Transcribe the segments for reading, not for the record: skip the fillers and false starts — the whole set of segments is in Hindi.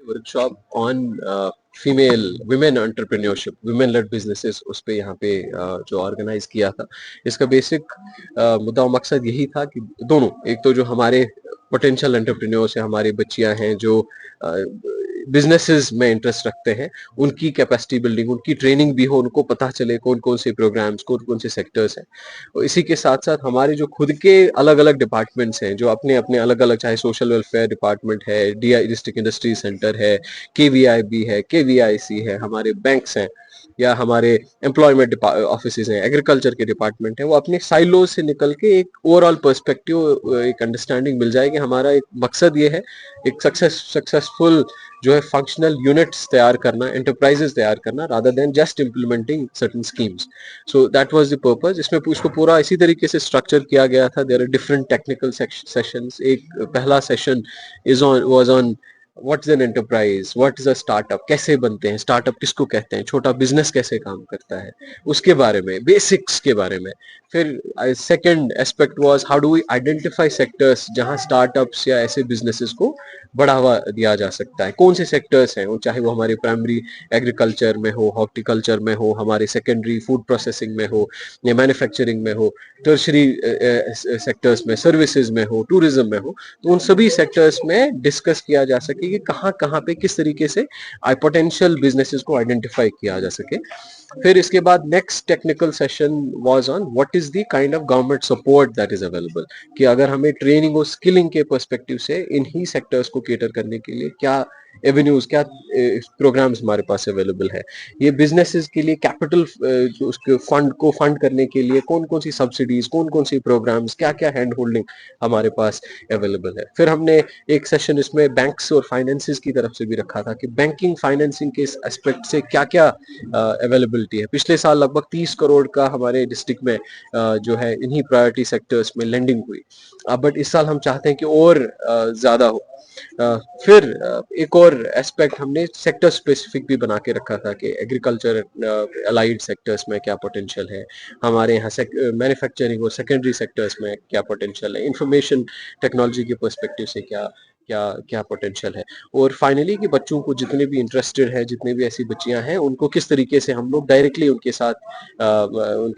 Workshop on female women entrepreneurship, women lead businesses, उस पे यहाँ पे जो ऑर्गेनाइज किया था। इसका बेसिक मुद्दा और मकसद यही था कि दोनों, एक तो जो हमारे पोटेंशियल एंटरप्रेन्योर्स हैं, हमारी बच्चियां हैं जो बिजनेसेस में इंटरेस्ट रखते हैं, उनकी कैपेसिटी बिल्डिंग, उनकी ट्रेनिंग भी हो, उनको पता चले कौन कौन से प्रोग्राम्स, कौन कौन से सेक्टर्स हैं। और इसी के साथ साथ हमारे जो खुद के अलग अलग डिपार्टमेंट्स हैं, जो अपने अपने अलग अलग, चाहे सोशल वेलफेयर डिपार्टमेंट है, डीआई डिस्ट्रिक्ट इंडस्ट्री सेंटर है, केवीआईबी है, केवीआईसी है, हमारे बैंक्स हैं, या हमारे एम्प्लॉयमेंट ऑफिस हैं, एग्रीकल्चर के डिपार्टमेंट है, वो अपने साइलो से निकल के एक ओवरऑल पर्सपेक्टिव, एक अंडरस्टैंडिंग मिल जाए कि हमारा एक मकसद ये है, एक सक्सेसफुल जो है फंक्शनल यूनिट्स तैयार करना, एंटरप्राइजेस तैयार करना, rather than just implementing certain schemes. So that was the purpose. इसमें उसको पूरा इसी तरीके से स्ट्रक्चर किया गया था। There are different technical sessions. एक पहला session was on what is an enterprise, what is a startup, कैसे बनते हैं स्टार्टअप, किसको कहते हैं, छोटा बिजनेस कैसे काम करता है, उसके बारे में, बेसिक्स के बारे में। फिर second aspect was how do we identify sectors जहां स्टार्टअप्स या ऐसे बिजनेसेस को बढ़ावा दिया जा सकता है। कौन से सेक्टर्स हैं वो, चाहे वो हमारे प्राइमरी एग्रीकल्चर में हो, हॉर्टिकल्चर में हो, हमारे सेकेंडरी फूड प्रोसेसिंग में हो, या मैन्युफैक्चरिंग में हो, टर्शरी सेक्टर्स में, सर्विसेज में हो, टूरिज्म में हो, तो उन सभी सेक्टर्स में डिस्कस किया जा सके कि कहाँ कहाँ पे किस तरीके से पोटेंशियल बिजनेसेस को आइडेंटिफाई किया जा सके। फिर इसके बाद next technical session was on what is the kind of government support that is available, कि अगर हमें ट्रेनिंग और स्किलिंग के पर्सपेक्टिव से इन ही सेक्टर्स को केटर करने के लिए क्या एवेन्यूज, क्या प्रोग्राम्स हमारे पास अवेलेबल है। ये बिजनेसेस के लिए कैपिटल, उसके फंड को फंड करने के लिए कौन कौन सी सब्सिडीज, कौन कौन सी प्रोग्राम्स, क्या क्या हैंड होल्डिंग हमारे पास अवेलेबल है। फिर हमने एक सेशन इसमें बैंक्स और फाइनेंसेस की तरफ से भी रखा था कि बैंकिंग फाइनेंसिंग के एस्पेक्ट से क्या क्या अवेलेबिलिटी है। पिछले साल लगभग 30 करोड़ का हमारे डिस्ट्रिक्ट में जो है इन्हीं प्रायोरिटी सेक्टर्स में लेंडिंग हुई। बट इस साल हम चाहते हैं कि और ज्यादा हो। फिर एक और एस्पेक्ट हमने सेक्टर स्पेसिफिक भी बना के रखा था कि एग्रीकल्चर अलाइड सेक्टर्स में क्या पोटेंशियल है, हमारे यहाँ मैन्युफैक्चरिंग और सेकेंडरी सेक्टर्स में क्या पोटेंशियल है, इंफॉर्मेशन टेक्नोलॉजी के पर्सपेक्टिव से क्या क्या क्या पोटेंशियल है। और फाइनली कि बच्चों को जितने भी इंटरेस्टेड है, जितने भी ऐसी बच्चियां हैं, उनको किस तरीके से हम लोग डायरेक्टली उनके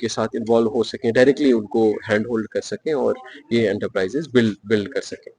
साथ इन्वॉल्व हो सकें, डायरेक्टली उनको हैंड होल्ड कर सकें और ये एंटरप्राइजेस बिल्ड कर सकें।